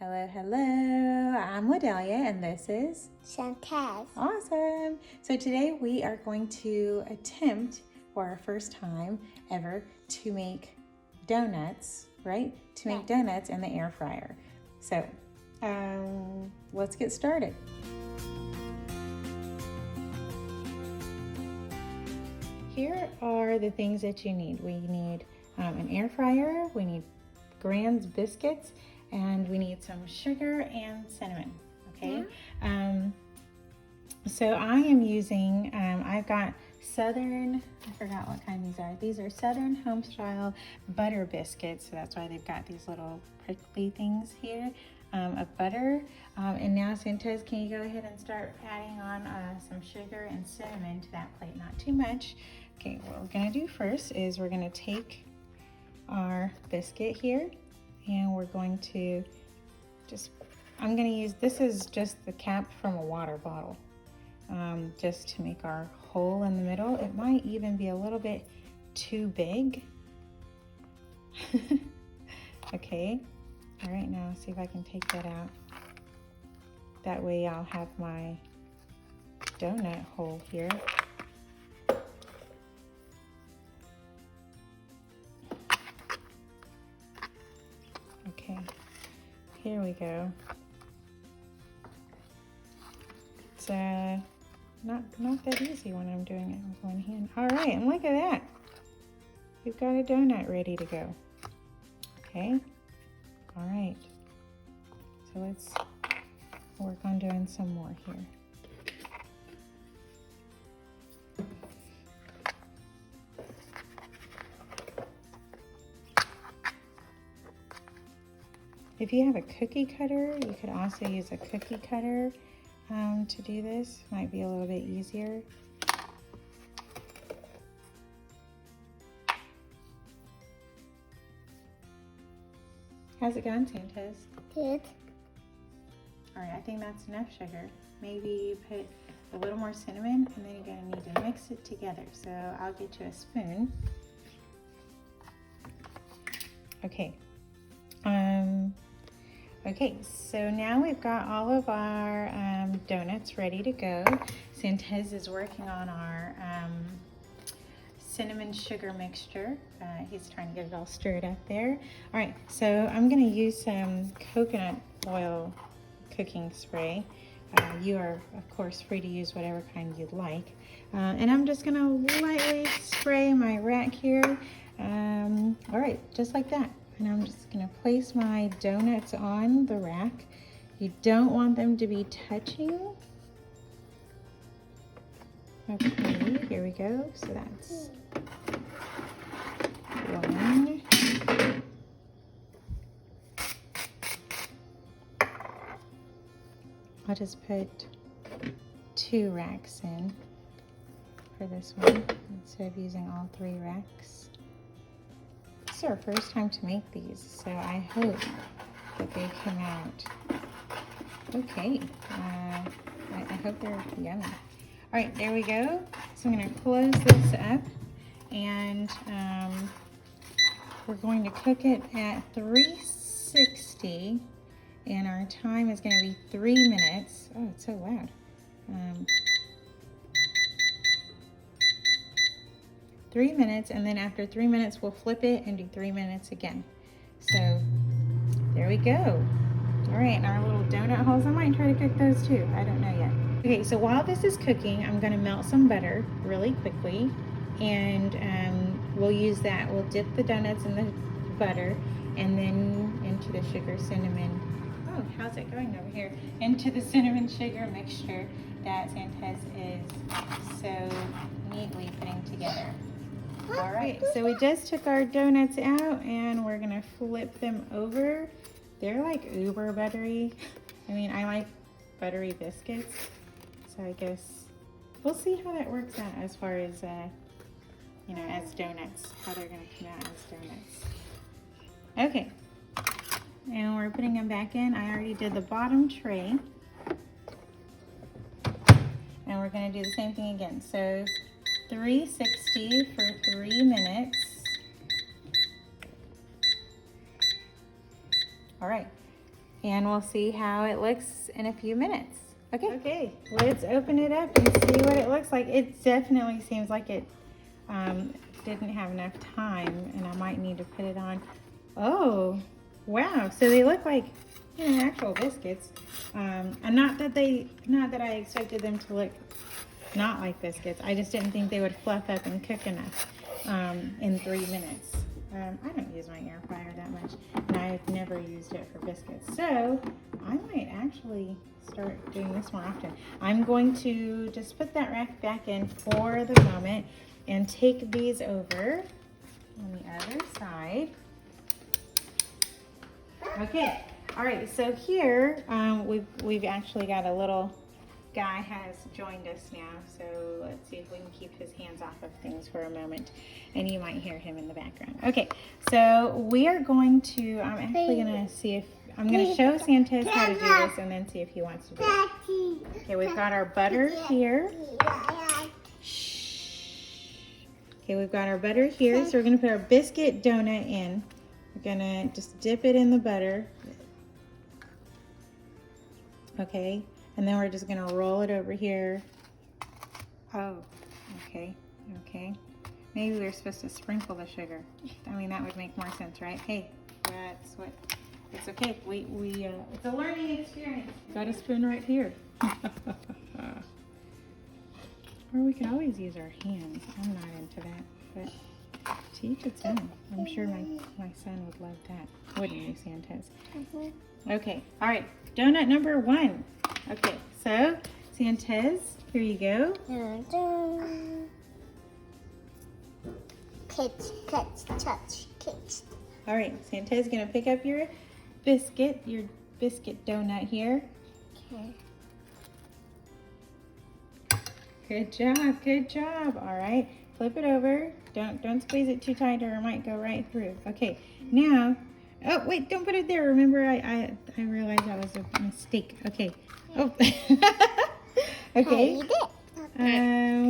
Hello, hello. I'm Wadelia and this is Chantal. awesome. So today we are going to attempt for our first time ever to make donuts, right? To make donuts in the air fryer. So let's get started. Here are the things that you need. We need an air fryer, we need Grand's biscuits, and we need some sugar and cinnamon, okay? So I am using, I've got Southern, I forgot what kind these are. These are Southern home style butter biscuits. So that's why they've got these little prickly things here of butter. And now Santos, can you go ahead and start adding on some sugar and cinnamon to that plate? Not too much. Okay, what we're gonna do first is we're gonna take our biscuit here and we're going to I'm gonna use, this is just the cap from a water bottle, just to make our hole in the middle. It might even be a little bit too big. Okay, all right, now see if I can take that out. That way I'll have my donut hole here. Okay, here we go. It's not that easy when I'm doing it with one hand. All right, and look at that. We've got a donut ready to go. Okay, all right. So let's work on doing some more here. If you have a cookie cutter, you could also use a cookie cutter to do this. Might be a little bit easier. How's it going, Santos? Good. All right, I think that's enough sugar. Maybe you put a little more cinnamon and then you're gonna need to mix it together. So I'll get you a spoon. Okay. Okay, so now we've got all of our donuts ready to go. Santos is working on our cinnamon sugar mixture. He's trying to get it all stirred up there. All right, so I'm gonna use some coconut oil cooking spray. You are, of course, free to use whatever kind you'd like. And I'm just gonna lightly spray my rack here. All right, just like that. And I'm just gonna place my donuts on the rack. You don't want them to be touching. Okay, here we go. So that's one. I'll just put 2 racks in for this one instead of using all 3 racks. This is our first time to make these, so I hope that they come out okay. I hope they're yummy. All right, there we go. So I'm gonna close this up and we're going to cook it at 360 and our time is gonna be 3 minutes. Oh, it's so loud. 3 minutes, and then after 3 minutes we'll flip it and do 3 minutes again. So there we go. All right, and our little donut holes, I might try to cook those too. I don't know yet. Okay, so while this is cooking, I'm gonna melt some butter really quickly, and we'll use that. We'll dip the donuts in the butter and then into the sugar cinnamon. Oh, how's it going over here? Into the cinnamon sugar mixture that Santos is so neatly putting together. All right, so we just took our donuts out and we're gonna flip them over. They're like uber buttery. I mean, I like buttery biscuits, so I guess we'll see how that works out as far as, you know, as donuts, how they're gonna come out as donuts. Okay, and we're putting them back in. I already did the bottom tray. And we're gonna do the same thing again. So 360 for 3 minutes. All right, and we'll see how it looks in a few minutes. Okay. Okay, let's open it up and see what it looks like. It definitely seems like it didn't have enough time, and I might need to put it on. Oh, wow. So they look like, you know, actual biscuits. And not that I expected them to look not like biscuits. I just didn't think they would fluff up and cook enough in 3 minutes. I don't use my air fryer that much, and I've never used it for biscuits. So I might actually start doing this more often. I'm going to just put that rack back in for the moment and take these over on the other side. Okay, all right, so here we've actually got a little guy has joined us now, so let's see if we can keep his hands off of things for a moment, and you might hear him in the background. Okay, so we are going to, I'm actually going to see if, I'm going to show Santos how to do this and then see if he wants to do it. Okay, we've got our butter here. Okay, we've got our butter here, so we're going to put our biscuit donut in. We're going to just dip it in the butter. Okay. And then we're just gonna roll it over here. Oh, okay, okay. Maybe we're supposed to sprinkle the sugar. I mean, that would make more sense, right? Hey, that's what, it's okay. It's a learning experience. Got a spoon right here. Or we could always use our hands. I'm not into that, but to each its own. I'm sure my son would love that. Wouldn't you, Santos? Okay, all right, donut number 1. Okay, so Santos, here you go. Touch. All right, Santos is gonna pick up your biscuit donut here. Okay. Good job, good job. All right, flip it over. Don't squeeze it too tight or it might go right through. Okay, now, oh wait, don't put it there. Remember, I realized that was a mistake. Okay. Oh. Okay.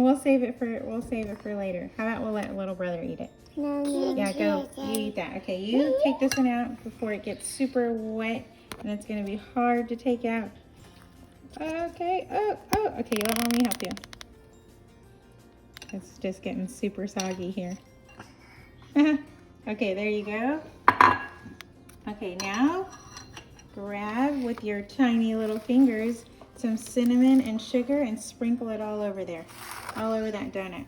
We'll save it for later. How about we'll let little brother eat it? No. Yeah, go. You eat that. Okay, you take this one out before it gets super wet, and it's gonna be hard to take out. Okay. Oh. Okay, let mommy help you. It's just getting super soggy here. Okay, there you go. Okay, now grab with your tiny little fingers some cinnamon and sugar and sprinkle it all over there, all over that donut.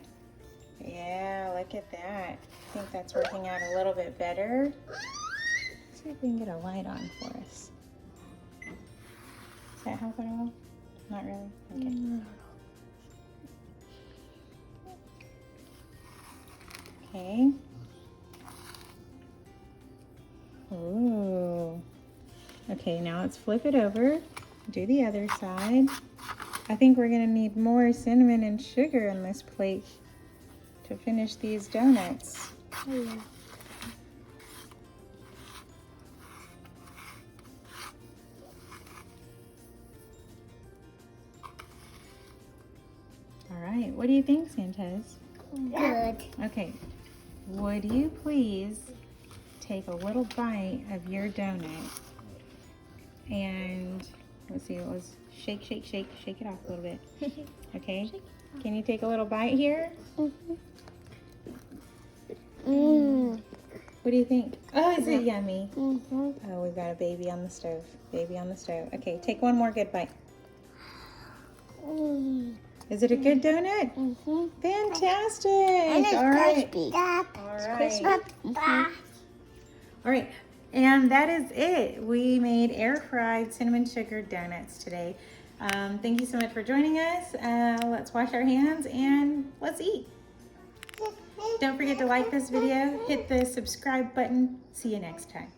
Yeah, look at that. I think that's working out a little bit better. Let's see if we can get a light on for us. Does that help at all? Not really? Okay. Okay. Ooh. Okay, now let's flip it over. Do the other side. I think we're gonna need more cinnamon and sugar in this plate to finish these donuts. All right, what do you think, Santos? Good. Okay, would you please take a little bite of your donut and let's see, it was shake it off a little bit. Okay, can you take a little bite here? What do you think? Oh, is it yummy? Oh, we've got a baby on the stove. Okay, take one more good bite. Is it a good donut? Fantastic. And it's all right. crispy. All right, and that is it. We made air fried cinnamon sugar donuts today. Thank you so much for joining us. Let's wash our hands and let's eat. Don't forget to like this video, hit the subscribe button. See you next time.